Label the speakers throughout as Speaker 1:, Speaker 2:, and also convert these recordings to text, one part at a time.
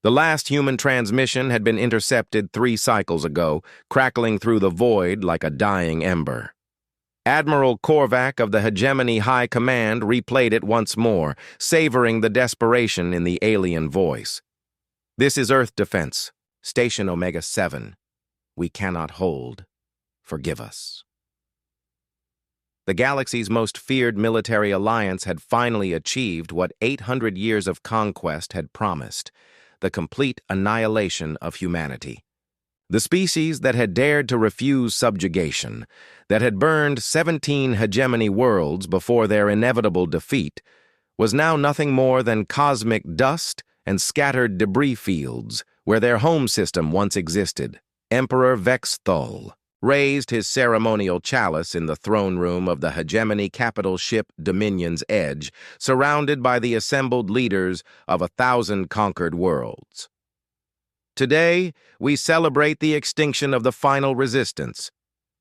Speaker 1: The last human transmission had been intercepted 3 cycles ago, crackling through the void like a dying ember. Admiral Korvac of the Hegemony High Command replayed it once more, savoring the desperation in the alien voice. "This is Earth Defense, Station Omega 7. We cannot hold. Forgive us." The galaxy's most feared military alliance had finally achieved what 800 years of conquest had promised: the complete annihilation of humanity. The species that had dared to refuse subjugation, that had burned 17 hegemony worlds before their inevitable defeat, was now nothing more than cosmic dust and scattered debris fields where their home system once existed. Emperor Vexthul raised his ceremonial chalice in the throne room of the hegemony capital ship Dominion's Edge, surrounded by the assembled leaders of 1,000 conquered worlds. Today, we celebrate the extinction of the final resistance.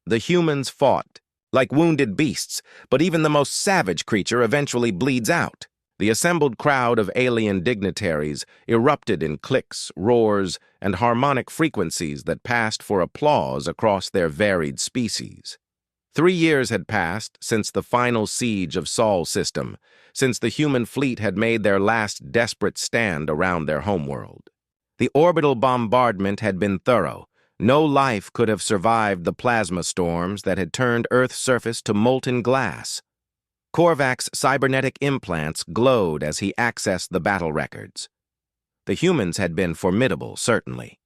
Speaker 1: The humans fought, like wounded beasts, but even the most savage creature eventually bleeds out. The assembled crowd of alien dignitaries erupted in clicks, roars, and harmonic frequencies that passed for applause across their varied species. 3 years had passed since the final siege of Sol System, since the human fleet had made their last desperate stand around their homeworld. The orbital bombardment had been thorough. No life could have survived the plasma storms that had turned Earth's surface to molten glass. Korvac's cybernetic implants glowed as he accessed the battle records. The humans had been formidable, certainly.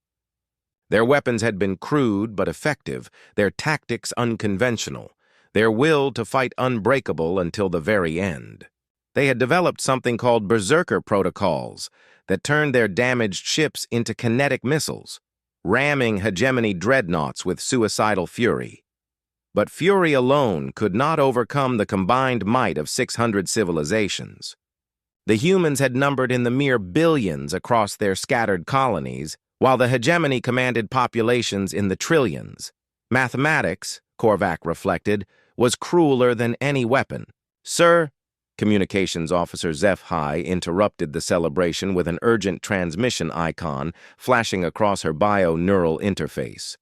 Speaker 1: Their weapons had been crude but effective, their tactics unconventional, their will to fight unbreakable until the very end. They had developed something called berserker protocols that turned their damaged ships into kinetic missiles, ramming hegemony dreadnoughts with suicidal fury. But fury alone could not overcome the combined might of 600 civilizations. The humans had numbered in the mere billions across their scattered colonies, while the hegemony commanded populations in the trillions. Mathematics, Korvac reflected, was crueler than any weapon. "Sir," Communications Officer HFY interrupted the celebration with an urgent transmission icon flashing across her bio-neural interface.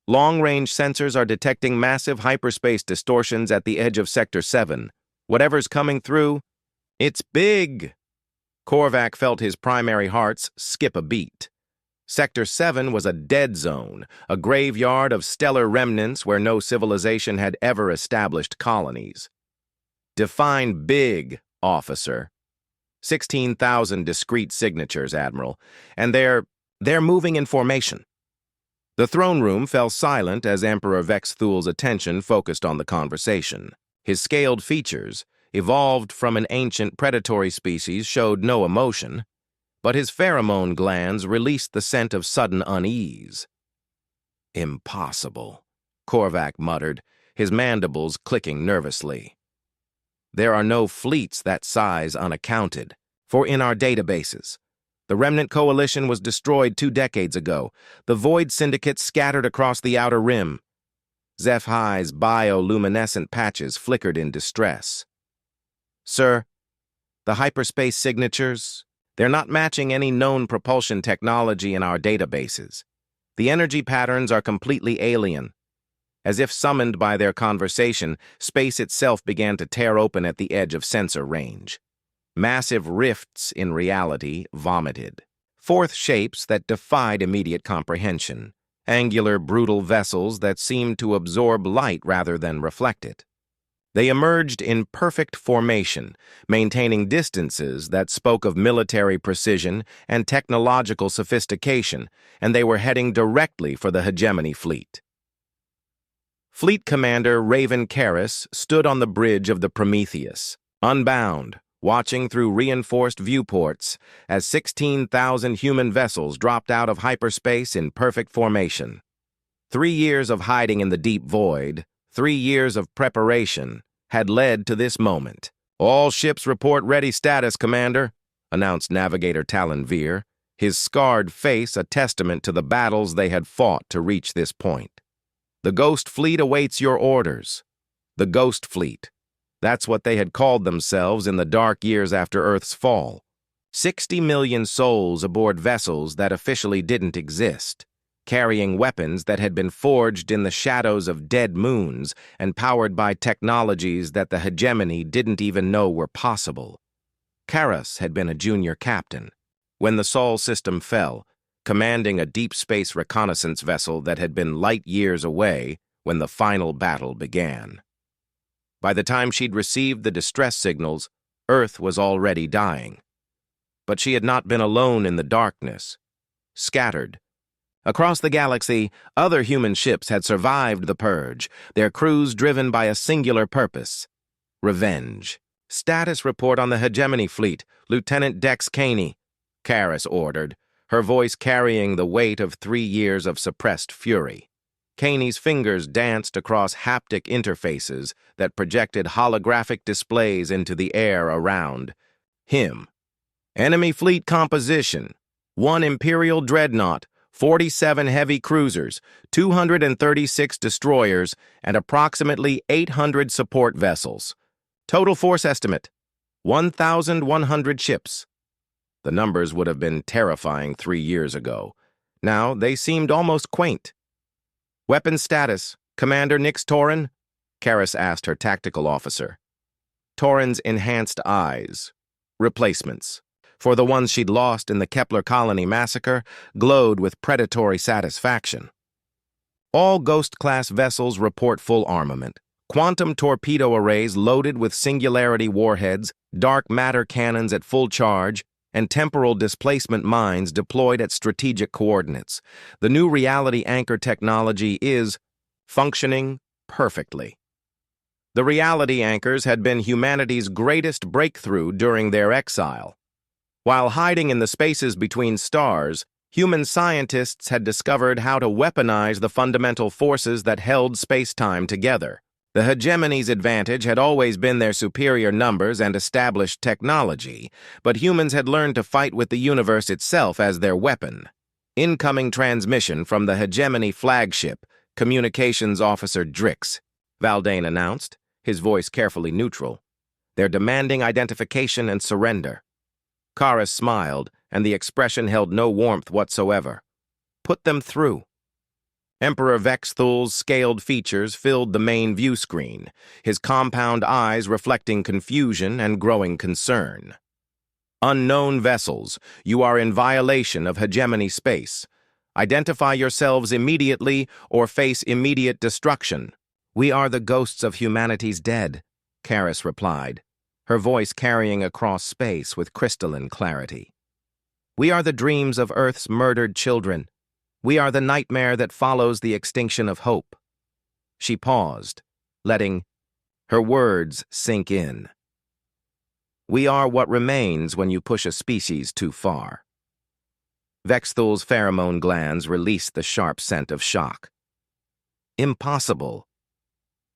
Speaker 1: "Long-range sensors are detecting massive hyperspace distortions at the edge of Sector 7. Whatever's coming through, it's big." Korvac felt his primary hearts skip a beat. Sector 7 was a dead zone, a graveyard of stellar remnants where no civilization had ever established colonies. "Define big, officer." 16,000 discrete signatures, Admiral, and they're moving in formation. The throne room fell silent as Emperor Vexthul's attention focused on the conversation. His scaled features, evolved from an ancient predatory species, showed no emotion, but his pheromone glands released the scent of sudden unease. "Impossible," Korvac muttered, his mandibles clicking nervously. "There are no fleets that size unaccounted for in our databases. The Remnant Coalition was destroyed 2 decades ago. The Void Syndicate scattered across the Outer Rim." HFY's bioluminescent patches flickered in distress. "Sir, the hyperspace signatures, they're not matching any known propulsion technology in our databases. The energy patterns are completely alien." As if summoned by their conversation, space itself began to tear open at the edge of sensor range. Massive rifts in reality vomited forth shapes that defied immediate comprehension, angular, brutal vessels that seemed to absorb light rather than reflect it. They emerged in perfect formation, maintaining distances that spoke of military precision and technological sophistication, and they were heading directly for the hegemony fleet. Fleet Commander Raven Karras stood on the bridge of the Prometheus, unbound, watching through reinforced viewports as 16,000 human vessels dropped out of hyperspace in perfect formation. 3 years of hiding in the deep void, 3 years of preparation, had led to this moment. "All ships report ready status, Commander," announced Navigator Talon Veer, his scarred face a testament to the battles they had fought to reach this point. "The Ghost Fleet awaits your orders." The Ghost Fleet. That's what they had called themselves in the dark years after Earth's fall. 60 million souls aboard vessels that officially didn't exist, carrying weapons that had been forged in the shadows of dead moons and powered by technologies that the hegemony didn't even know were possible. Karas had been a junior captain when the Sol system fell, commanding a deep space reconnaissance vessel that had been light years away when the final battle began. By the time she'd received the distress signals, Earth was already dying. But she had not been alone in the darkness. Scattered across the galaxy, other human ships had survived the purge, their crews driven by a singular purpose: revenge. "Status report on the hegemony fleet, Lieutenant Dex Caney," Karas ordered, her voice carrying the weight of 3 years of suppressed fury. Caney's fingers danced across haptic interfaces that projected holographic displays into the air around him. "Enemy fleet composition: 1 Imperial Dreadnought, 47 heavy cruisers, 236 destroyers, and approximately 800 support vessels. Total force estimate: 1,100 ships." The numbers would have been terrifying 3 years ago. Now they seemed almost quaint. "Weapon status, Commander Nix Torin?" Karas asked her tactical officer. Torin's enhanced eyes, replacements for the ones she'd lost in the Kepler colony massacre, glowed with predatory satisfaction. "All Ghost-class vessels report full armament. Quantum torpedo arrays loaded with singularity warheads, dark matter cannons at full charge, and temporal displacement mines deployed at strategic coordinates. The new reality anchor technology is functioning perfectly." The reality anchors had been humanity's greatest breakthrough during their exile. While hiding in the spaces between stars, human scientists had discovered how to weaponize the fundamental forces that held space-time together. The hegemony's advantage had always been their superior numbers and established technology, but humans had learned to fight with the universe itself as their weapon. "Incoming transmission from the hegemony flagship, Communications Officer Drix," Valdane announced, his voice carefully neutral. "They're demanding identification and surrender." Karas smiled, and the expression held no warmth whatsoever. "Put them through." Emperor Vexthul's scaled features filled the main view screen, his compound eyes reflecting confusion and growing concern. "Unknown vessels, you are in violation of hegemony space. Identify yourselves immediately or face immediate destruction." "We are the ghosts of humanity's dead," Karas replied, her voice carrying across space with crystalline clarity. "We are the dreams of Earth's murdered children. We are the nightmare that follows the extinction of hope." She paused, letting her words sink in. "We are what remains when you push a species too far." Vexthul's pheromone glands released the sharp scent of shock. "Impossible.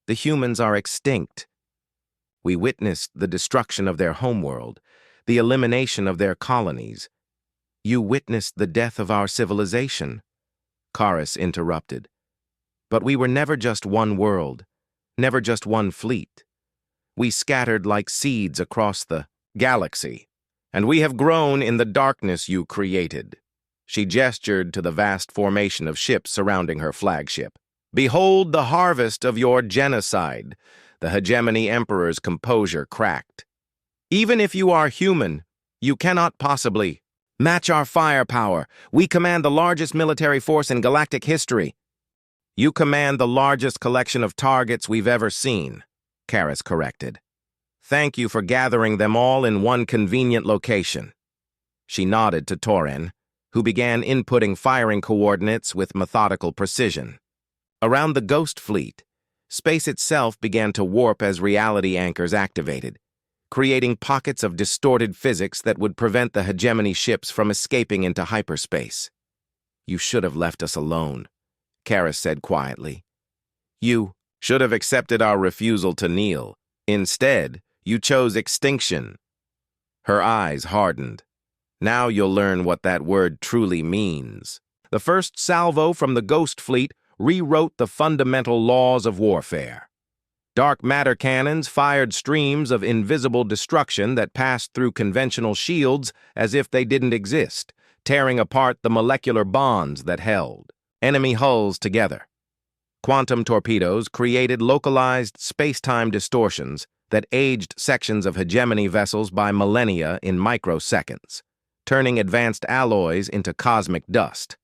Speaker 1: The humans are extinct. We witnessed the destruction of their homeworld, the elimination of their colonies. You witnessed the death of our civilization," Karas interrupted. "But we were never just one world, never just one fleet. We scattered like seeds across the galaxy, and we have grown in the darkness you created." She gestured to the vast formation of ships surrounding her flagship. "Behold the harvest of your genocide." The hegemony emperor's composure cracked. "Even if you are human, you cannot possibly match our firepower. We command the largest military force in galactic history." "You command the largest collection of targets we've ever seen," Karas corrected. "Thank you for gathering them all in one convenient location." She nodded to Torin, who began inputting firing coordinates with methodical precision. Around the Ghost Fleet, space itself began to warp as reality anchors activated, creating pockets of distorted physics that would prevent the hegemony ships from escaping into hyperspace. "You should have left us alone," Karas said quietly. "You should have accepted our refusal to kneel. Instead, you chose extinction." Her eyes hardened. "Now you'll learn what that word truly means." The first salvo from the Ghost Fleet rewrote the fundamental laws of warfare. Dark matter cannons fired streams of invisible destruction that passed through conventional shields as if they didn't exist, tearing apart the molecular bonds that held enemy hulls together. Quantum torpedoes created localized space-time distortions that aged sections of hegemony vessels by millennia in microseconds, turning advanced alloys into cosmic dust.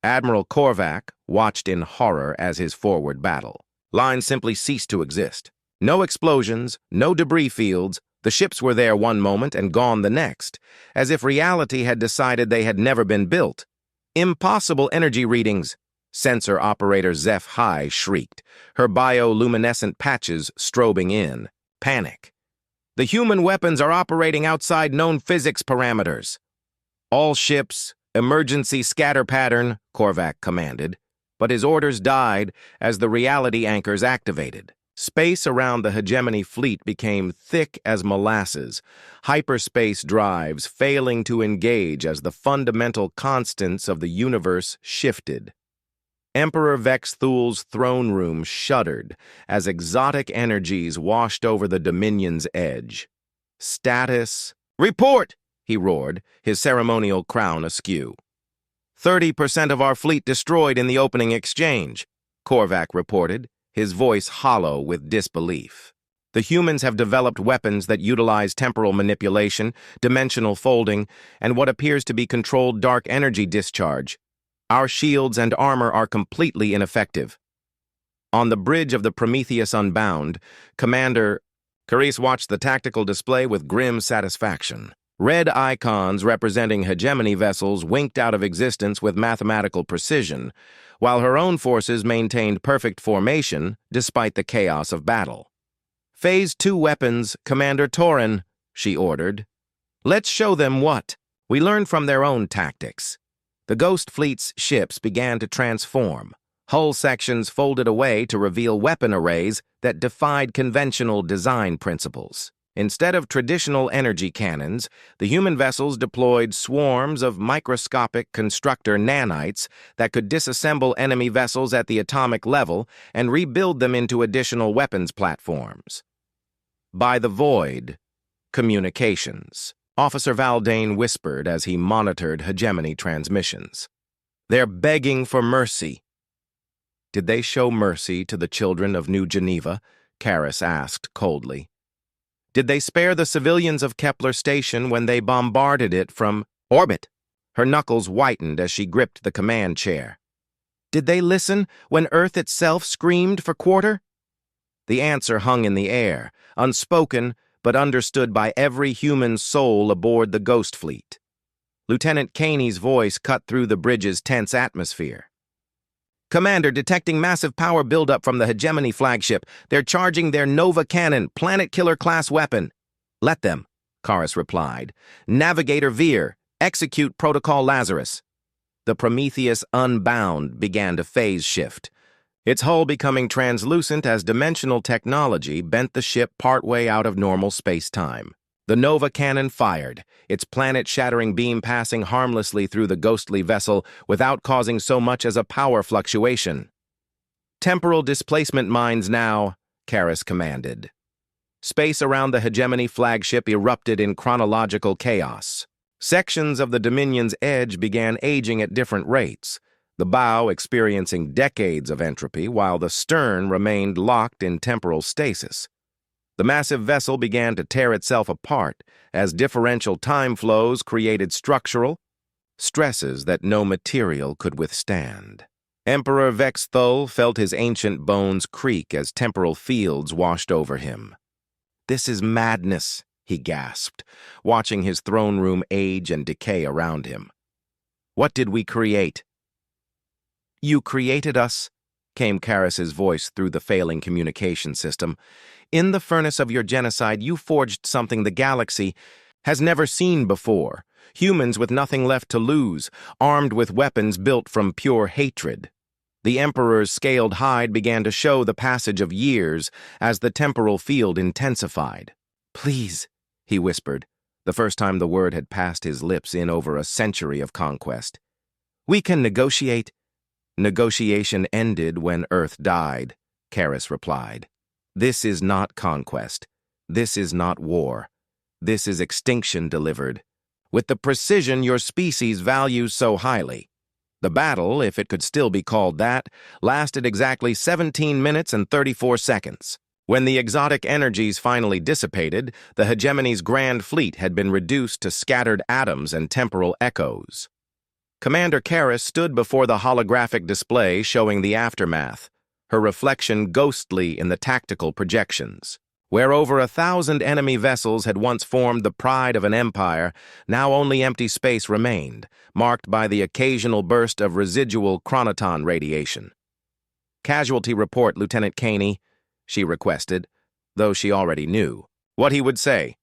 Speaker 1: Admiral Korvac watched in horror as his forward battle line simply ceased to exist. No explosions, no debris fields. The ships were there one moment and gone the next, as if reality had decided they had never been built. Impossible energy readings, sensor operator Zeph High shrieked, her bioluminescent patches strobing in. Panic. The human weapons are operating outside known physics parameters. All ships, emergency scatter pattern, Korvac commanded, but his orders died as the reality anchors activated. Space around the hegemony fleet became thick as molasses, hyperspace drives failing to engage as the fundamental constants of the universe shifted. Emperor Vex Thul's throne room shuddered as exotic energies washed over the Dominion's edge. Status. Report! He roared, his ceremonial crown askew. 30% of our fleet destroyed in the opening exchange, Korvac reported, his voice hollow with disbelief. The humans have developed weapons that utilize temporal manipulation, dimensional folding, and what appears to be controlled dark energy discharge. Our shields and armor are completely ineffective. On the bridge of the Prometheus Unbound, Commander Carice watched the tactical display with grim satisfaction. Red icons representing hegemony vessels winked out of existence with mathematical precision, while her own forces maintained perfect formation despite the chaos of battle. Phase 2 weapons, Commander Torin, she ordered. Let's show them what. We learned from their own tactics. The Ghost Fleet's ships began to transform. Hull sections folded away to reveal weapon arrays that defied conventional design principles. Instead of traditional energy cannons, the human vessels deployed swarms of microscopic constructor nanites that could disassemble enemy vessels at the atomic level and rebuild them into additional weapons platforms. By the void, communications, Officer Valdane whispered as he monitored hegemony transmissions. They're begging for mercy. Did they show mercy to the children of New Geneva? Karis asked coldly. Did they spare the civilians of Kepler Station when they bombarded it from orbit? Her knuckles whitened as she gripped the command chair. Did they listen when Earth itself screamed for quarter? The answer hung in the air, unspoken but understood by every human soul aboard the Ghost Fleet. Lieutenant Caney's voice cut through the bridge's tense atmosphere. Commander, detecting massive power buildup from the Hegemony flagship. They're charging their Nova Cannon, planet-killer-class weapon. Let them, Karis replied. Navigator Veer, execute Protocol Lazarus. The Prometheus Unbound began to phase shift, its hull becoming translucent as dimensional technology bent the ship partway out of normal space-time. The Nova Cannon fired, its planet-shattering beam passing harmlessly through the ghostly vessel without causing so much as a power fluctuation. Temporal displacement mines now, Karis commanded. Space around the Hegemony flagship erupted in chronological chaos. Sections of the Dominion's edge began aging at different rates, the bow experiencing decades of entropy while the stern remained locked in temporal stasis. The massive vessel began to tear itself apart as differential time flows created structural stresses that no material could withstand. Emperor Vex Thul felt his ancient bones creak as temporal fields washed over him. This is madness, he gasped, watching his throne room age and decay around him. What did we create? You created us, came Karis's voice through the failing communication system. In the furnace of your genocide, you forged something the galaxy has never seen before. Humans with nothing left to lose, armed with weapons built from pure hatred. The Emperor's scaled hide began to show the passage of years as the temporal field intensified. Please, he whispered, the first time the word had passed his lips in over a century of conquest. We can negotiate. Negotiation ended when Earth died, Karis replied. This is not conquest. This is not war. This is extinction delivered, with the precision your species values so highly. The battle, if it could still be called that, lasted exactly 17 minutes and 34 seconds. When the exotic energies finally dissipated, the hegemony's grand fleet had been reduced to scattered atoms and temporal echoes. Commander Karras stood before the holographic display showing the aftermath, her reflection ghostly in the tactical projections. Where over 1,000 enemy vessels had once formed the pride of an empire, now only empty space remained, marked by the occasional burst of residual chronoton radiation. "Casualty report, Lieutenant Caney," she requested, though she already knew what he would say.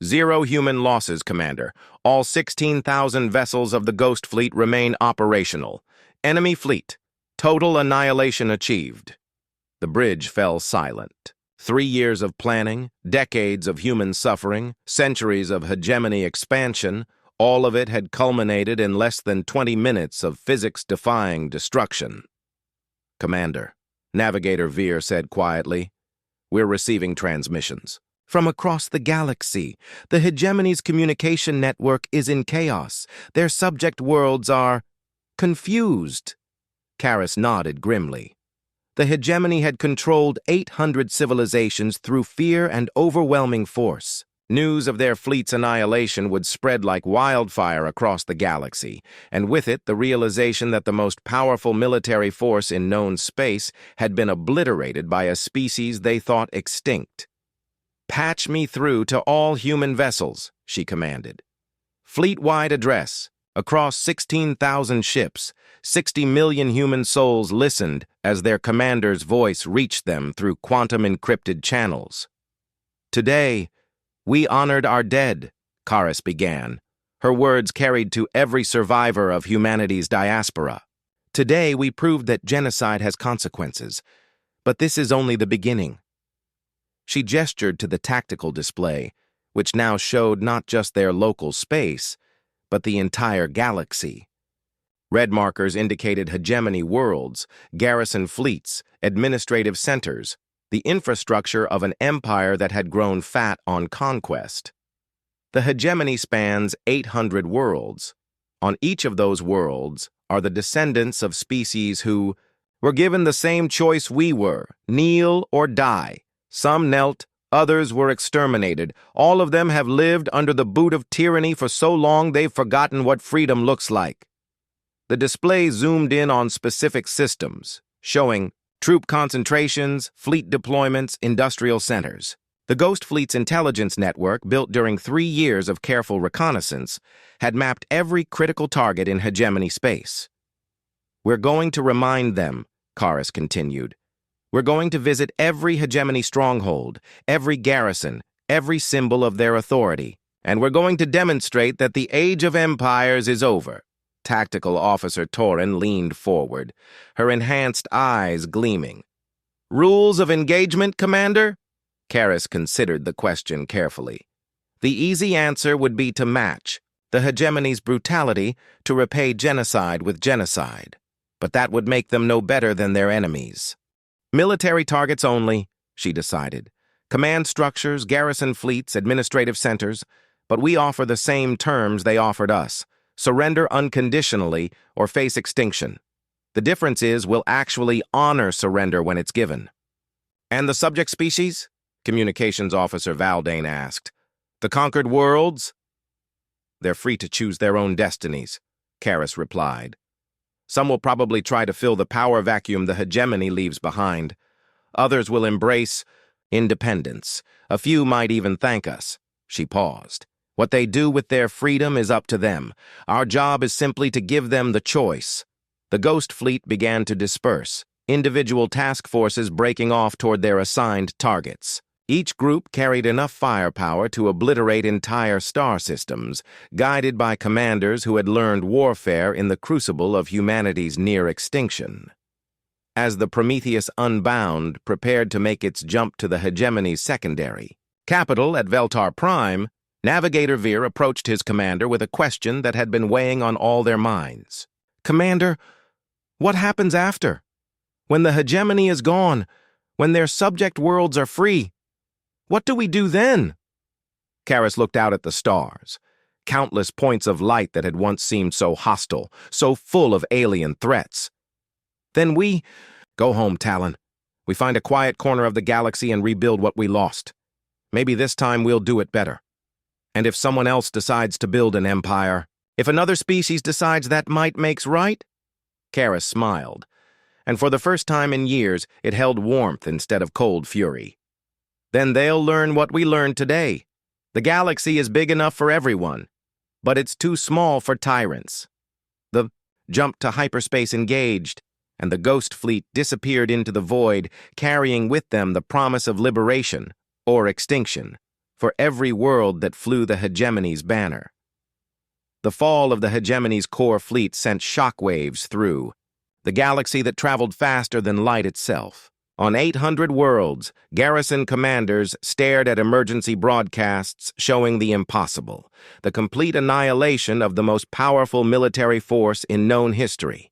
Speaker 1: "0 human losses, Commander. All 16,000 vessels of the Ghost Fleet remain operational. Enemy fleet. Total annihilation achieved." The bridge fell silent. 3 years of planning, decades of human suffering, centuries of hegemony expansion, all of it had culminated in less than 20 minutes of physics-defying destruction. "Commander," Navigator Veer said quietly, "we're receiving transmissions. From across the galaxy, the hegemony's communication network is in chaos. Their subject worlds are confused." Karras nodded grimly. The hegemony had controlled 800 civilizations through fear and overwhelming force. News of their fleet's annihilation would spread like wildfire across the galaxy, and with it the realization that the most powerful military force in known space had been obliterated by a species they thought extinct. "Patch me through to all human vessels," she commanded. "Fleet-wide address. Across 16,000 ships, 60 million human souls listened as their commander's voice reached them through quantum-encrypted channels. "Today, we honored our dead," Karras began, her words carried to every survivor of humanity's diaspora. "Today, we proved that genocide has consequences, but this is only the beginning." She gestured to the tactical display, which now showed not just their local space, but the entire galaxy. Red markers indicated hegemony worlds, garrison fleets, administrative centers, the infrastructure of an empire that had grown fat on conquest. The hegemony spans 800 worlds. On each of those worlds are the descendants of species who were given the same choice we were, kneel or die. Some knelt, others were exterminated. All of them have lived under the boot of tyranny for so long they've forgotten what freedom looks like. The display zoomed in on specific systems, showing troop concentrations, fleet deployments, industrial centers. The Ghost Fleet's intelligence network, built during 3 years of careful reconnaissance, had mapped every critical target in hegemony space. "We're going to remind them," Karras continued. "We're going to visit every hegemony stronghold, every garrison, every symbol of their authority. And we're going to demonstrate that the age of empires is over." Tactical Officer Torin leaned forward, her enhanced eyes gleaming. "Rules of engagement, Commander?" Karras considered the question carefully. The easy answer would be to match the hegemony's brutality to repay genocide with genocide. But that would make them no better than their enemies. "Military targets only," she decided. "Command structures, garrison fleets, administrative centers. But we offer the same terms they offered us. Surrender unconditionally or face extinction. The difference is we'll actually honor surrender when it's given." "And the subject species?" Communications Officer Valdane asked. "The conquered worlds?" "They're free to choose their own destinies," Karras replied. "Some will probably try to fill the power vacuum the hegemony leaves behind. Others will embrace independence. A few might even thank us." She paused. "What they do with their freedom is up to them. Our job is simply to give them the choice." The Ghost Fleet began to disperse, individual task forces breaking off toward their assigned targets. Each group carried enough firepower to obliterate entire star systems, guided by commanders who had learned warfare in the crucible of humanity's near extinction. As the Prometheus Unbound prepared to make its jump to the hegemony's secondary capital at Veltar Prime, Navigator Veer approached his commander with a question that had been weighing on all their minds. "Commander, what happens after? When the hegemony is gone, When their subject worlds are free, what do we do then? Karis looked out at the stars, countless points of light that had once seemed so hostile, so full of alien threats. Then we go home, Talon. We find a quiet corner of the galaxy and rebuild what we lost. Maybe this time we'll do it better. And if someone else decides to build an empire, if another species decides that might makes right? Karis smiled, and for the first time in years, it held warmth instead of cold fury. Then they'll learn what we learned today. The galaxy is big enough for everyone, but it's too small for tyrants. The jump to hyperspace engaged, and the ghost fleet disappeared into the void, carrying with them the promise of liberation, or extinction, for every world that flew the hegemony's banner. The fall of the hegemony's core fleet sent shockwaves through the galaxy that traveled faster than light itself. On 800 worlds, garrison commanders stared at emergency broadcasts showing the impossible, the complete annihilation of the most powerful military force in known history.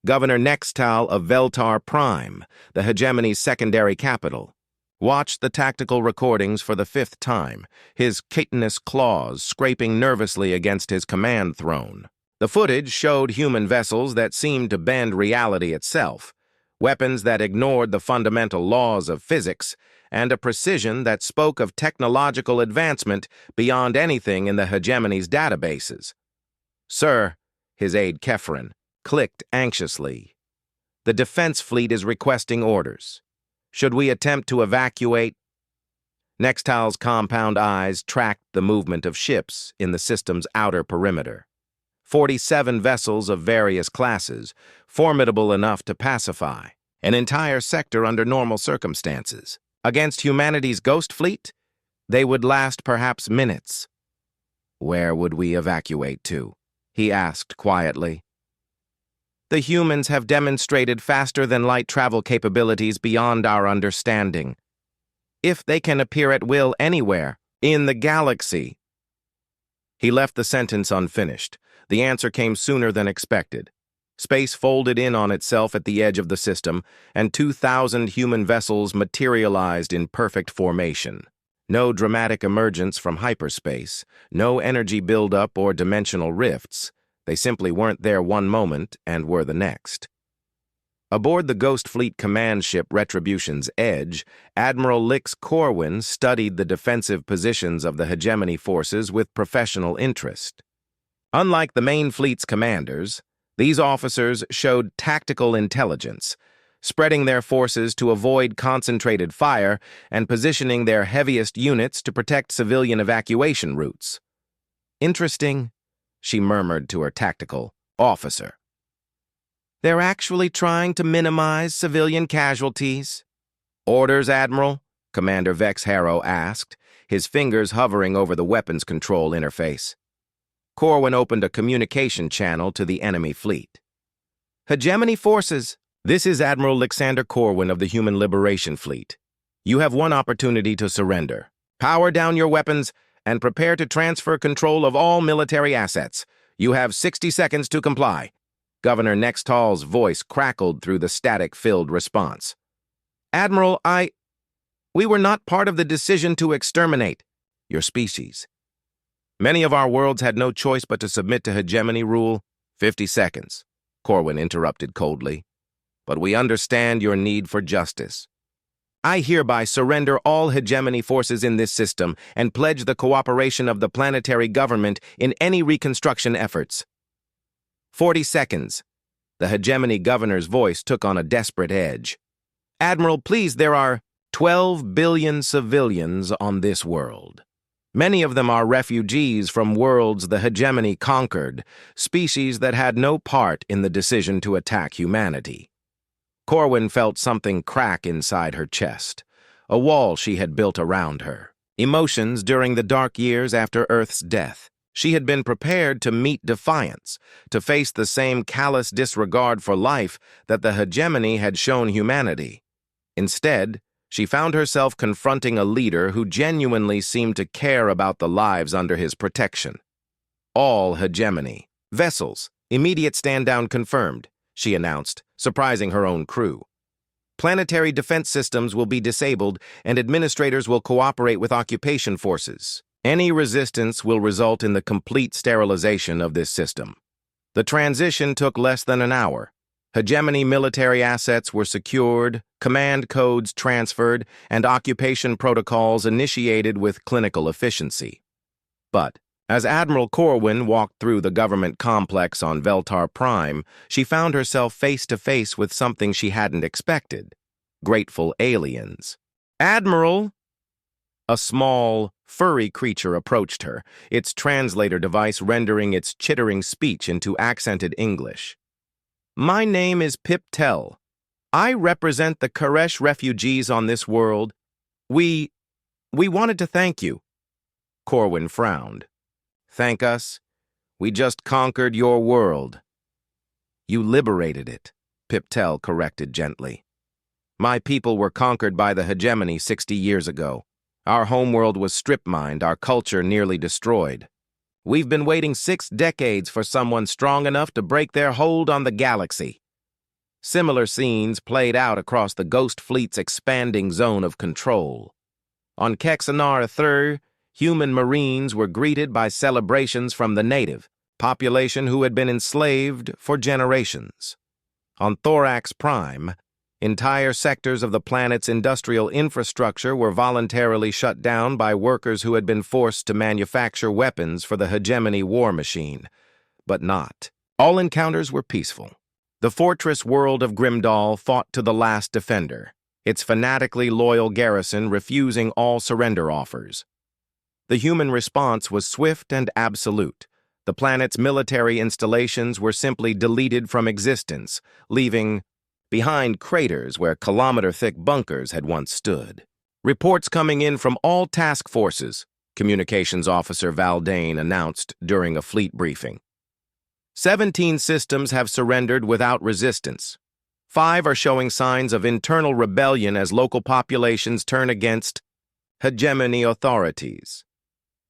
Speaker 1: Governor Nextal of Veltar Prime, the hegemony's secondary capital, watched the tactical recordings for the 5th time, his chitinous claws scraping nervously against his command throne. The footage showed human vessels that seemed to bend reality itself, weapons that ignored the fundamental laws of physics, and a precision that spoke of technological advancement beyond anything in the hegemony's databases. "Sir," his aide Kefren clicked anxiously, "the defense fleet is requesting orders. Should we attempt to evacuate?" Nextal's compound eyes tracked the movement of ships in the system's outer perimeter. 47 vessels of various classes, formidable enough to pacify an entire sector under normal circumstances. Against humanity's ghost fleet, they would last perhaps minutes. "Where would we evacuate to?" he asked quietly. "The humans have demonstrated faster-than-light travel capabilities beyond our understanding. If they can appear at will anywhere in the galaxy." He left the sentence unfinished. The answer came sooner than expected. Space folded in on itself at the edge of the system, and 2,000 human vessels materialized in perfect formation. No dramatic emergence from hyperspace, no energy buildup or dimensional rifts. They simply weren't there one moment and were the next. Aboard the Ghost Fleet command ship Retribution's Edge, Admiral Lix Corwin studied the defensive positions of the hegemony forces with professional interest. Unlike the main fleet's commanders, these officers showed tactical intelligence, spreading their forces to avoid concentrated fire and positioning their heaviest units to protect civilian evacuation routes. "Interesting," she murmured to her tactical officer. "They're actually trying to minimize civilian casualties." "Orders, Admiral?" Commander Vex Harrow asked, his fingers hovering over the weapons control interface. Corwin opened a communication channel to the enemy fleet. "Hegemony forces, this is Admiral Lyxander Corwin of the Human Liberation Fleet. You have one opportunity to surrender. Power down your weapons and prepare to transfer control of all military assets. You have 60 seconds to comply." Governor Nextal's voice crackled through the static-filled response. "Admiral, we were not part of the decision to exterminate your species. Many of our worlds had no choice but to submit to hegemony rule." 50 seconds, Corwin interrupted coldly. "But we understand your need for justice. I hereby surrender all hegemony forces in this system and pledge the cooperation of the planetary government in any reconstruction efforts." 40 seconds. The hegemony governor's voice took on a desperate edge. "Admiral, please, there are 12 billion civilians on this world. Many of them are refugees from worlds the hegemony conquered, species that had no part in the decision to attack humanity." Corwin felt something crack inside her chest, a wall she had built around her. Emotions during the dark years after Earth's death. She had been prepared to meet defiance, to face the same callous disregard for life that the hegemony had shown humanity. Instead, she found herself confronting a leader who genuinely seemed to care about the lives under his protection. "All hegemony. Vessels. Immediate stand-down confirmed," she announced, surprising her own crew. Planetary defense systems will be disabled, and administrators will cooperate with occupation forces. Any resistance will result in the complete sterilization of this system. The transition took less than an hour. Hegemony military assets were secured, command codes transferred, and occupation protocols initiated with clinical efficiency. But, as Admiral Corwin walked through the government complex on Veltar Prime, she found herself face to face with something she hadn't expected: grateful aliens. "Admiral!" A small, furry creature approached her, its translator device rendering its chittering speech into accented English. "My name is Pip Tell. I represent the Koresh refugees on this world. We wanted to thank you." Corwin frowned. "Thank us? We just conquered your world." "You liberated it," Pip Tell corrected gently. "My people were conquered by the hegemony 60 years ago. Our homeworld was strip-mined, our culture nearly destroyed. We've been waiting 6 decades for someone strong enough to break their hold on the galaxy." Similar scenes played out across the Ghost Fleet's expanding zone of control. On Kexanar III, human Marines were greeted by celebrations from the native population who had been enslaved for generations. On Thorax Prime, entire sectors of the planet's industrial infrastructure were voluntarily shut down by workers who had been forced to manufacture weapons for the hegemony war machine. But not. All encounters were peaceful. The fortress world of Grimdall fought to the last defender, its fanatically loyal garrison refusing all surrender offers. The human response was swift and absolute. The planet's military installations were simply deleted from existence, leaving behind craters where kilometer-thick bunkers had once stood. "Reports coming in from all task forces," Communications Officer Valdane announced during a fleet briefing. 17 systems have surrendered without resistance. 5 are showing signs of internal rebellion as local populations turn against hegemony authorities.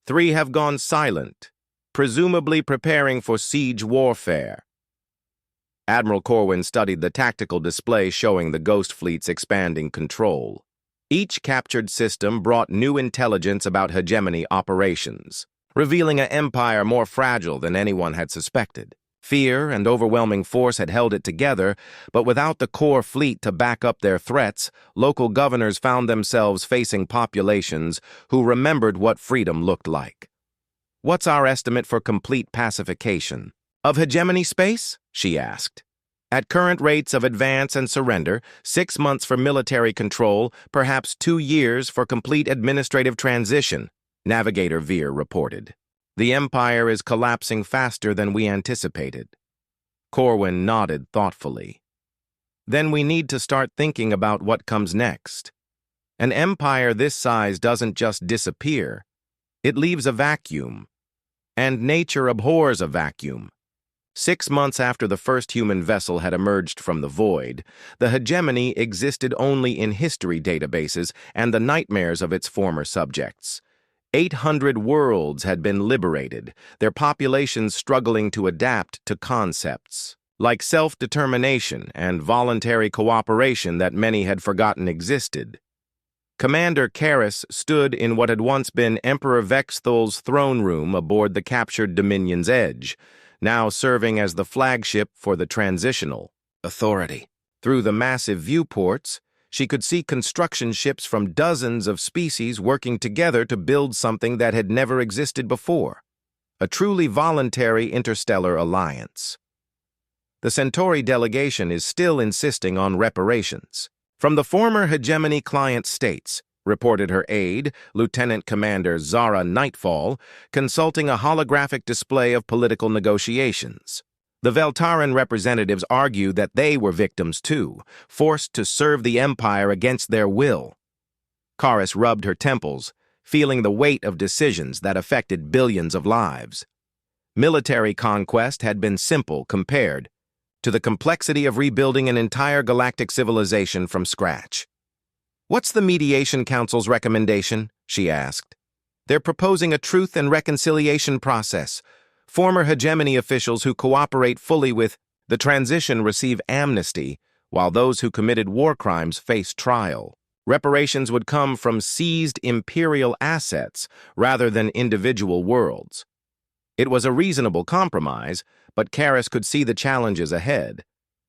Speaker 1: 3 have gone silent, presumably preparing for siege warfare. Admiral Corwin studied the tactical display showing the Ghost Fleet's expanding control. Each captured system brought new intelligence about hegemony operations, revealing an empire more fragile than anyone had suspected. Fear and overwhelming force had held it together, but without the core fleet to back up their threats, local governors found themselves facing populations who remembered what freedom looked like. "What's our estimate for complete pacification?" "Of hegemony space?" she asked. "At current rates of advance and surrender, 6 months for military control, perhaps 2 years for complete administrative transition," Navigator Veer reported. "The Empire is collapsing faster than we anticipated." Corwin nodded thoughtfully. "Then we need to start thinking about what comes next. An empire this size doesn't just disappear. It leaves a vacuum. And nature abhors a vacuum. 6 months after the first human vessel had emerged from the void, the hegemony existed only in history databases and the nightmares of its former subjects. 800 worlds had been liberated, their populations struggling to adapt to concepts like self-determination and voluntary cooperation that many had forgotten existed. Commander Karis stood in what had once been Emperor Vexthol's throne room aboard the captured Dominion's Edge, now serving as the flagship for the Transitional Authority. Through the massive viewports, she could see construction ships from dozens of species working together to build something that had never existed before, a truly voluntary interstellar alliance. The Centauri delegation is still insisting on reparations. From the former hegemony client states, reported her aide, Lieutenant Commander Zara Nightfall, consulting a holographic display of political negotiations. The Veltaran representatives argue that they were victims too, forced to serve the Empire against their will. Karis rubbed her temples, feeling the weight of decisions that affected billions of lives. Military conquest had been simple compared to the complexity of rebuilding an entire galactic civilization from scratch. "What's the Mediation Council's recommendation?" she asked. "They're proposing a truth and reconciliation process. Former hegemony officials who cooperate fully with the transition receive amnesty, while those who committed war crimes faced trial. Reparations would come from seized imperial assets rather than individual worlds. It was a reasonable compromise, but Karis could see the challenges ahead.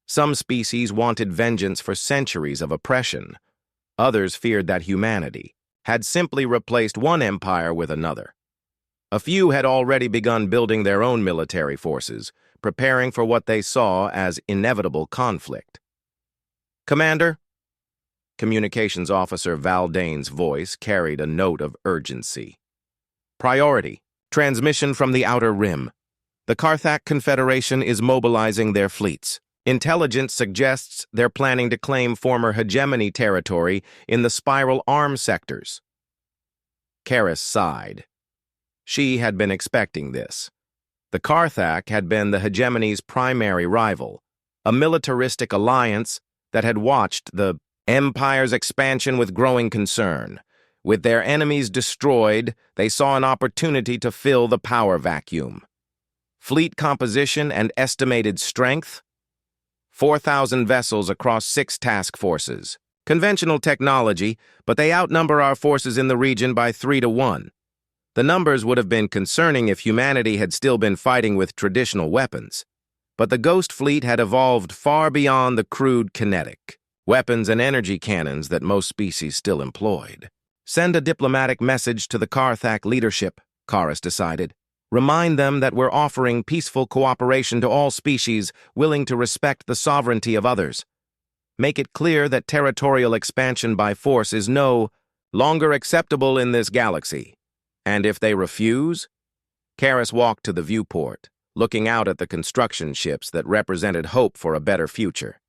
Speaker 1: Some species wanted vengeance for centuries of oppression. Others feared that humanity had simply replaced one empire with another. A few had already begun building their own military forces, preparing for what they saw as inevitable conflict. "Commander?" Communications Officer Valdane's voice carried a note of urgency. "Priority. Transmission from the Outer Rim. The Karthak Confederation is mobilizing their fleets. Intelligence suggests they're planning to claim former hegemony territory in the spiral arm sectors." Karis sighed. She had been expecting this. The Karthak had been the hegemony's primary rival, a militaristic alliance that had watched the Empire's expansion with growing concern. With their enemies destroyed, they saw an opportunity to fill the power vacuum. Fleet composition and estimated strength: 4,000 vessels across 6 task forces. Conventional technology, but they outnumber our forces in the region by 3 to 1. The numbers would have been concerning if humanity had still been fighting with traditional weapons. But the Ghost Fleet had evolved far beyond the crude kinetic weapons and energy cannons that most species still employed. "Send a diplomatic message to the Karthak leadership," Karis decided. "Remind them that we're offering peaceful cooperation to all species willing to respect the sovereignty of others. Make it clear that territorial expansion by force is no longer acceptable in this galaxy. And if they refuse?" Karis walked to the viewport, looking out at the construction ships that represented hope for a better future.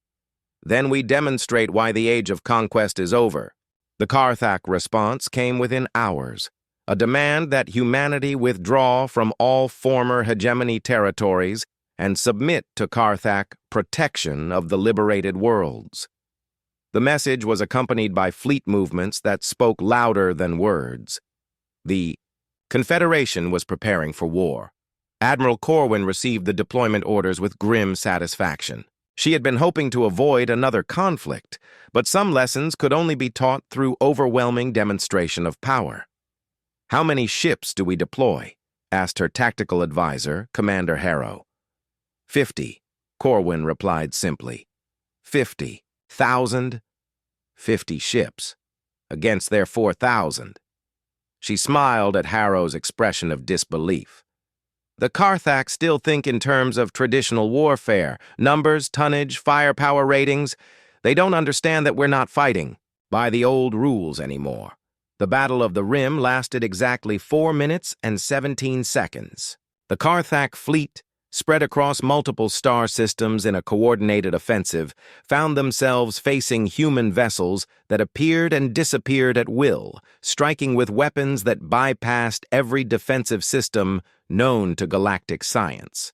Speaker 1: "Then we demonstrate why the age of conquest is over." The Karthak response came within hours, a demand that humanity withdraw from all former hegemony territories and submit to Karthak protection of the liberated worlds. The message was accompanied by fleet movements that spoke louder than words. The Confederation was preparing for war. Admiral Corwin received the deployment orders with grim satisfaction. She had been hoping to avoid another conflict, but some lessons could only be taught through overwhelming demonstration of power. "How many ships do we deploy?" asked her tactical advisor, Commander Harrow. 50, Corwin replied simply. 50,000? 50 ships, against their 4,000. She smiled at Harrow's expression of disbelief. "The Karthak still think in terms of traditional warfare, numbers, tonnage, firepower ratings. They don't understand that we're not fighting by the old rules anymore." The Battle of the Rim lasted exactly 4 minutes and 17 seconds. The Karthak fleet, spread across multiple star systems in a coordinated offensive, found themselves facing human vessels that appeared and disappeared at will, striking with weapons that bypassed every defensive system known to galactic science.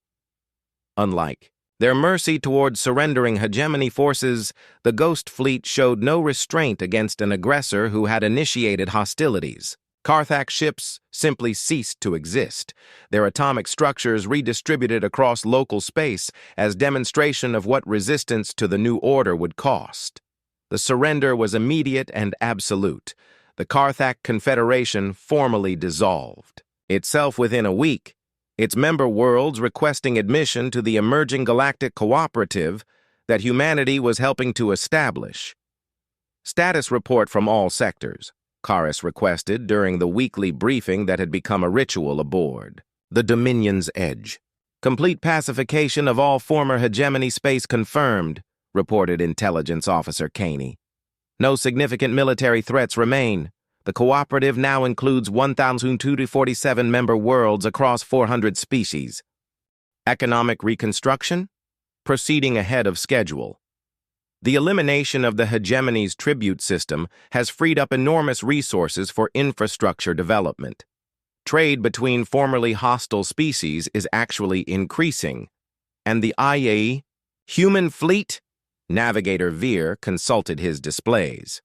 Speaker 1: Unlike their mercy toward surrendering hegemony forces, the Ghost Fleet showed no restraint against an aggressor who had initiated hostilities. Karthak ships simply ceased to exist, their atomic structures redistributed across local space as demonstration of what resistance to the new order would cost. The surrender was immediate and absolute. The Karthak Confederation formally dissolved. Itself within a week, its member worlds requesting admission to the emerging galactic cooperative that humanity was helping to establish. "Status report from all sectors," Karis requested during the weekly briefing that had become a ritual aboard. "The Dominion's edge. Complete pacification of all former hegemony space confirmed," reported Intelligence Officer Caney. "No significant military threats remain. The cooperative now includes 1,247 member worlds across 400 species. Economic reconstruction? Proceeding ahead of schedule. The elimination of the hegemony's tribute system has freed up enormous resources for infrastructure development. Trade between formerly hostile species is actually increasing. And the IA, human fleet? Navigator Veer consulted his displays.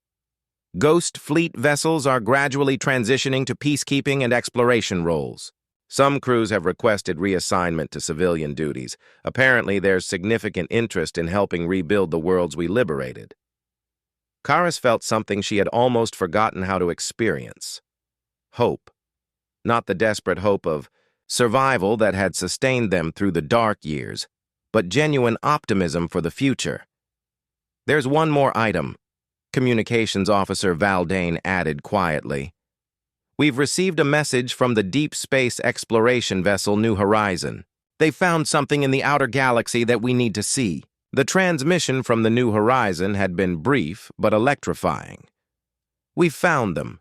Speaker 1: Ghost Fleet vessels are gradually transitioning to peacekeeping and exploration roles. Some crews have requested reassignment to civilian duties. Apparently, there's significant interest in helping rebuild the worlds we liberated. Karis felt something she had almost forgotten how to experience. Hope. Not the desperate hope of survival that had sustained them through the dark years, but genuine optimism for the future. There's one more item, Communications Officer Valdane added quietly. We've received a message from the deep space exploration vessel New Horizon. They found something in the outer galaxy that we need to see. The transmission from the New Horizon had been brief but electrifying. We've found them.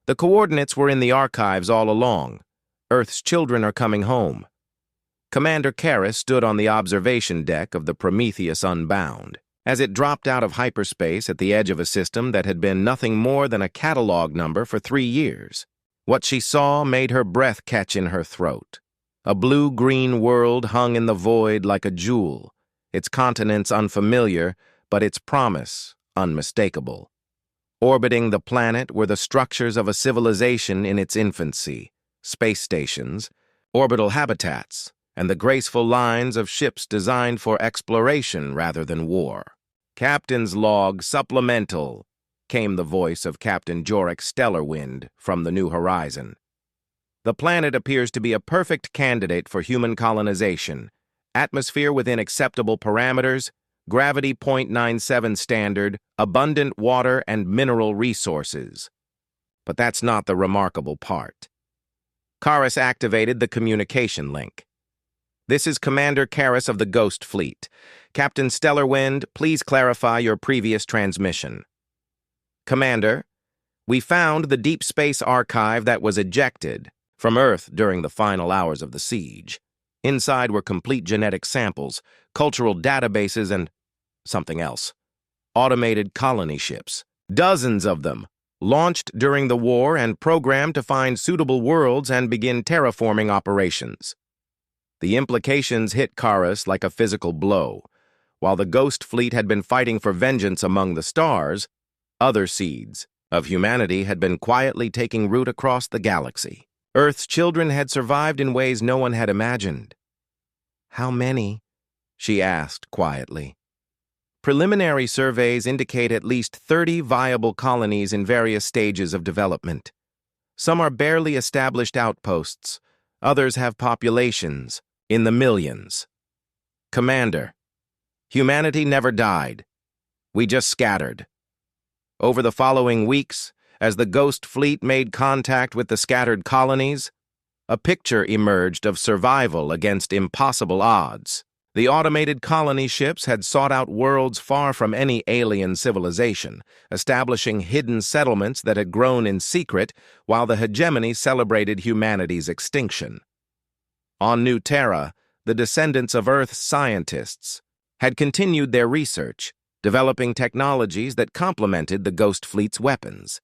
Speaker 1: The coordinates were in the archives all along. Earth's children are coming home. Commander Karras stood on the observation deck of the Prometheus Unbound. As it dropped out of hyperspace at the edge of a system that had been nothing more than a catalog number for 3 years. What she saw made her breath catch in her throat. A blue-green world hung in the void like a jewel, its continents unfamiliar, but its promise unmistakable. Orbiting the planet were the structures of a civilization in its infancy, space stations, orbital habitats, and the graceful lines of ships designed for exploration rather than war. Captain's log supplemental, came the voice of Captain Jorik Stellarwind from the New Horizon. The planet appears to be a perfect candidate for human colonization. Atmosphere within acceptable parameters, gravity 0.97 standard, abundant water and mineral resources. But that's not the remarkable part. Karis activated the communication link. This is Commander Karras of the Ghost Fleet. Captain Stellarwind, please clarify your previous transmission. Commander, we found the deep space archive that was ejected from Earth during the final hours of the siege. Inside were complete genetic samples, cultural databases, and something else. Automated colony ships. Dozens of them, launched during the war and programmed to find suitable worlds and begin terraforming operations. The implications hit Karis like a physical blow. While the Ghost Fleet had been fighting for vengeance among the stars, other seeds of humanity had been quietly taking root across the galaxy. Earth's children had survived in ways no one had imagined. How many? She asked quietly. Preliminary surveys indicate at least 30 viable colonies in various stages of development. Some are barely established outposts. Others have populations in the millions. Commander, humanity never died. We just scattered. Over the following weeks, as the Ghost Fleet made contact with the scattered colonies, a picture emerged of survival against impossible odds. The automated colony ships had sought out worlds far from any alien civilization, establishing hidden settlements that had grown in secret while the hegemony celebrated humanity's extinction. On New Terra, the descendants of Earth's scientists had continued their research, developing technologies that complemented the Ghost Fleet's weapons.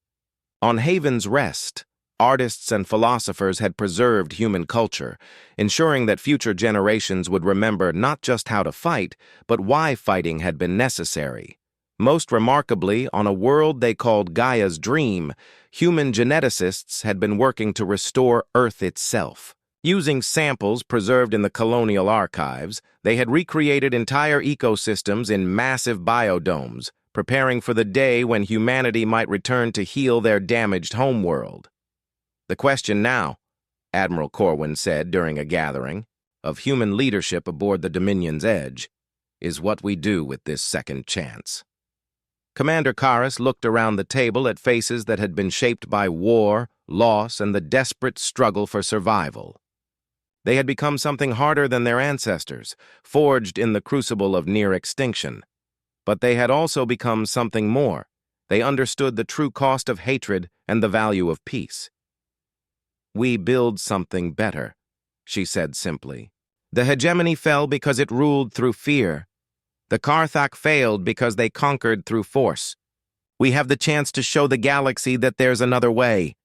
Speaker 1: On Haven's Rest, artists and philosophers had preserved human culture, ensuring that future generations would remember not just how to fight, but why fighting had been necessary. Most remarkably, on a world they called Gaia's Dream, human geneticists had been working to restore Earth itself. Using samples preserved in the colonial archives, they had recreated entire ecosystems in massive biodomes, preparing for the day when humanity might return to heal their damaged homeworld. The question now, Admiral Corwin said during a gathering, of human leadership aboard the Dominion's Edge, is what we do with this second chance. Commander Karis looked around the table at faces that had been shaped by war, loss, and the desperate struggle for survival. They had become something harder than their ancestors, forged in the crucible of near extinction. But they had also become something more. They understood the true cost of hatred and the value of peace. We build something better, she said simply. The hegemony fell because it ruled through fear. The Karthak failed because they conquered through force. We have the chance to show the galaxy that there's another way.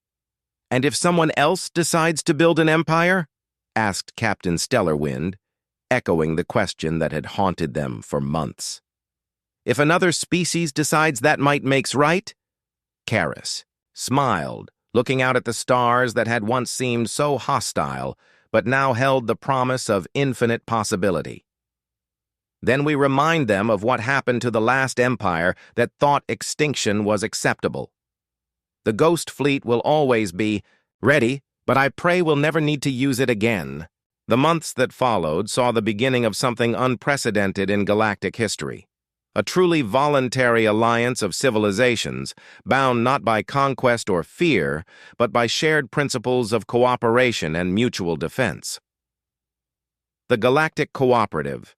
Speaker 1: And if someone else decides to build an empire? Asked Captain Stellarwind, echoing the question that had haunted them for months. If another species decides that might makes right? Karis smiled, looking out at the stars that had once seemed so hostile, but now held the promise of infinite possibility. Then we remind them of what happened to the last empire that thought extinction was acceptable. The Ghost Fleet will always be ready, but I pray we'll never need to use it again. The months that followed saw the beginning of something unprecedented in galactic history. A truly voluntary alliance of civilizations, bound not by conquest or fear, but by shared principles of cooperation and mutual defense. The Galactic Cooperative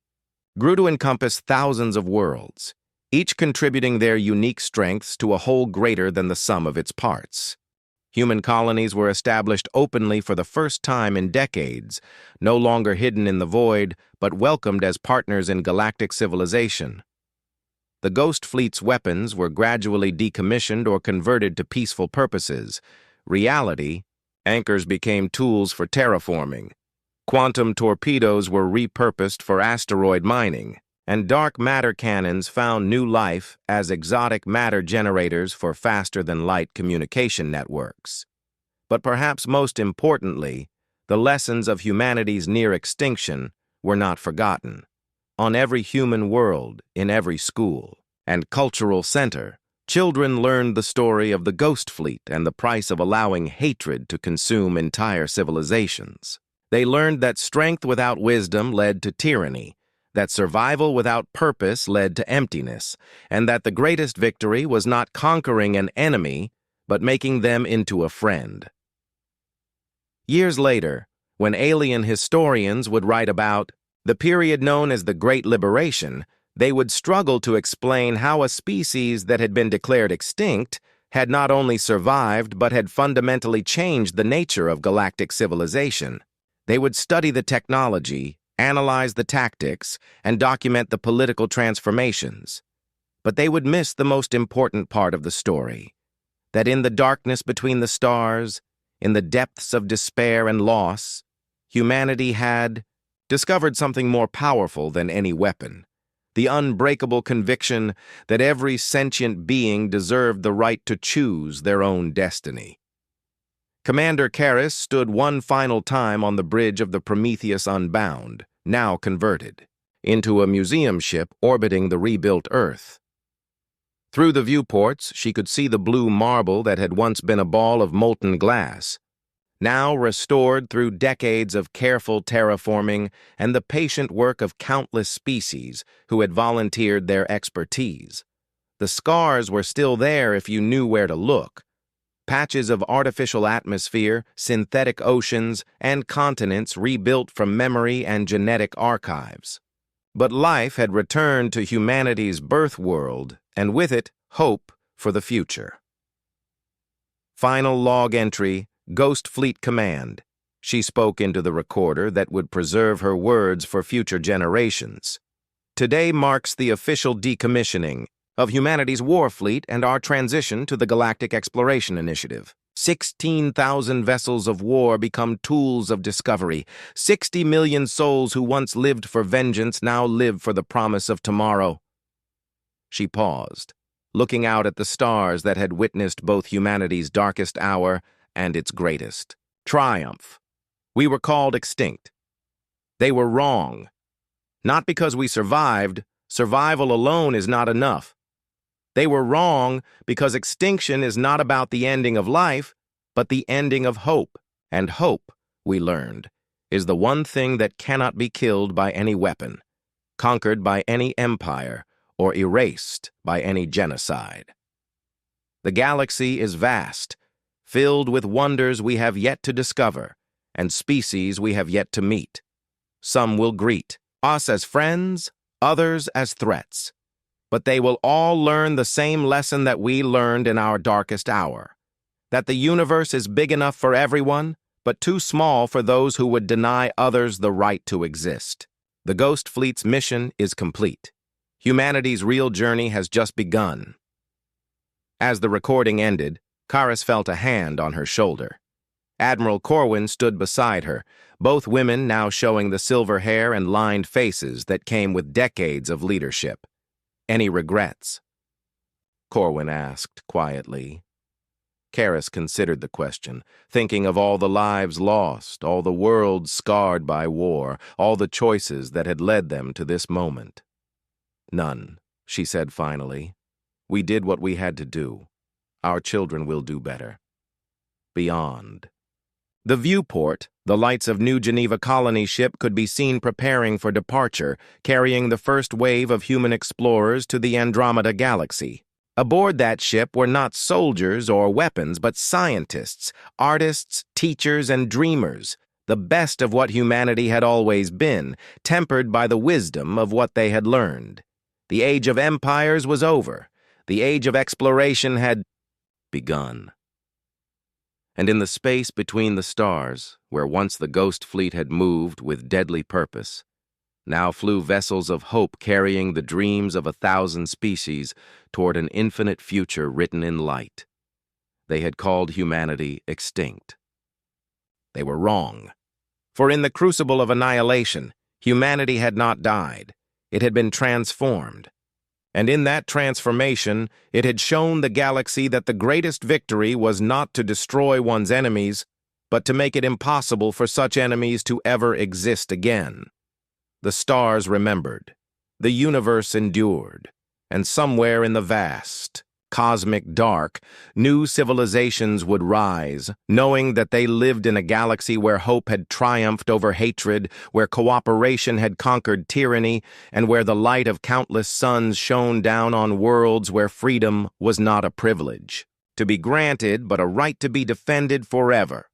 Speaker 1: grew to encompass thousands of worlds, each contributing their unique strengths to a whole greater than the sum of its parts. Human colonies were established openly for the first time in decades, no longer hidden in the void, but welcomed as partners in galactic civilization. The Ghost Fleet's weapons were gradually decommissioned or converted to peaceful purposes. Reality, anchors became tools for terraforming. Quantum torpedoes were repurposed for asteroid mining, and dark matter cannons found new life as exotic matter generators for faster-than-light communication networks. But perhaps most importantly, the lessons of humanity's near extinction were not forgotten. On every human world, in every school and cultural center, children learned the story of the Ghost Fleet and the price of allowing hatred to consume entire civilizations. They learned that strength without wisdom led to tyranny, that survival without purpose led to emptiness, and that the greatest victory was not conquering an enemy, but making them into a friend. Years later, when alien historians would write about the period known as the Great Liberation, they would struggle to explain how a species that had been declared extinct had not only survived but had fundamentally changed the nature of galactic civilization. They would study the technology, analyze the tactics, and document the political transformations. But they would miss the most important part of the story, that in the darkness between the stars, in the depths of despair and loss, humanity had discovered something more powerful than any weapon, the unbreakable conviction that every sentient being deserved the right to choose their own destiny. Commander Karras stood one final time on the bridge of the Prometheus Unbound, now converted, into a museum ship orbiting the rebuilt Earth. Through the viewports, she could see the blue marble that had once been a ball of molten glass, now restored through decades of careful terraforming and the patient work of countless species who had volunteered their expertise. The scars were still there if you knew where to look. Patches of artificial atmosphere, synthetic oceans, and continents rebuilt from memory and genetic archives. But life had returned to humanity's birth world, and with it, hope for the future. Final log entry, Ghost Fleet Command. She spoke into the recorder that would preserve her words for future generations. Today marks the official decommissioning of humanity's war fleet and our transition to the Galactic Exploration Initiative. 16,000 vessels of war become tools of discovery. 60 million souls who once lived for vengeance now live for the promise of tomorrow. She paused, looking out at the stars that had witnessed both humanity's darkest hour and its greatest triumph. We were called extinct. They were wrong. Not because we survived. Survival alone is not enough. They were wrong because extinction is not about the ending of life, but the ending of hope. And hope, we learned, is the one thing that cannot be killed by any weapon, conquered by any empire, or erased by any genocide. The galaxy is vast, filled with wonders we have yet to discover, and species we have yet to meet. Some will greet us as friends, others as threats. But they will all learn the same lesson that we learned in our darkest hour, that the universe is big enough for everyone, but too small for those who would deny others the right to exist. The Ghost Fleet's mission is complete. Humanity's real journey has just begun. As the recording ended, Karras felt a hand on her shoulder. Admiral Corwin stood beside her, both women now showing the silver hair and lined faces that came with decades of leadership. Any regrets? Corwin asked quietly. Karis considered the question, thinking of all the lives lost, all the worlds scarred by war, all the choices that had led them to this moment. "None," she said finally. "We did what we had to do. Our children will do better." Beyond. The viewport, the lights of New Geneva colony ship could be seen preparing for departure, carrying the first wave of human explorers to the Andromeda Galaxy. Aboard that ship were not soldiers or weapons, but scientists, artists, teachers, and dreamers, the best of what humanity had always been, tempered by the wisdom of what they had learned. The age of empires was over. The age of exploration had begun. And in the space between the stars, where once the Ghost Fleet had moved with deadly purpose, now flew vessels of hope carrying the dreams of 1,000 species toward an infinite future written in light. They had called humanity extinct. They were wrong. For in the crucible of annihilation, humanity had not died. It had been transformed. And in that transformation, it had shown the galaxy that the greatest victory was not to destroy one's enemies, but to make it impossible for such enemies to ever exist again. The stars remembered. The universe endured. And somewhere in the vast, cosmic dark, new civilizations would rise, knowing that they lived in a galaxy where hope had triumphed over hatred, where cooperation had conquered tyranny, and where the light of countless suns shone down on worlds where freedom was not a privilege, to be granted but a right to be defended forever.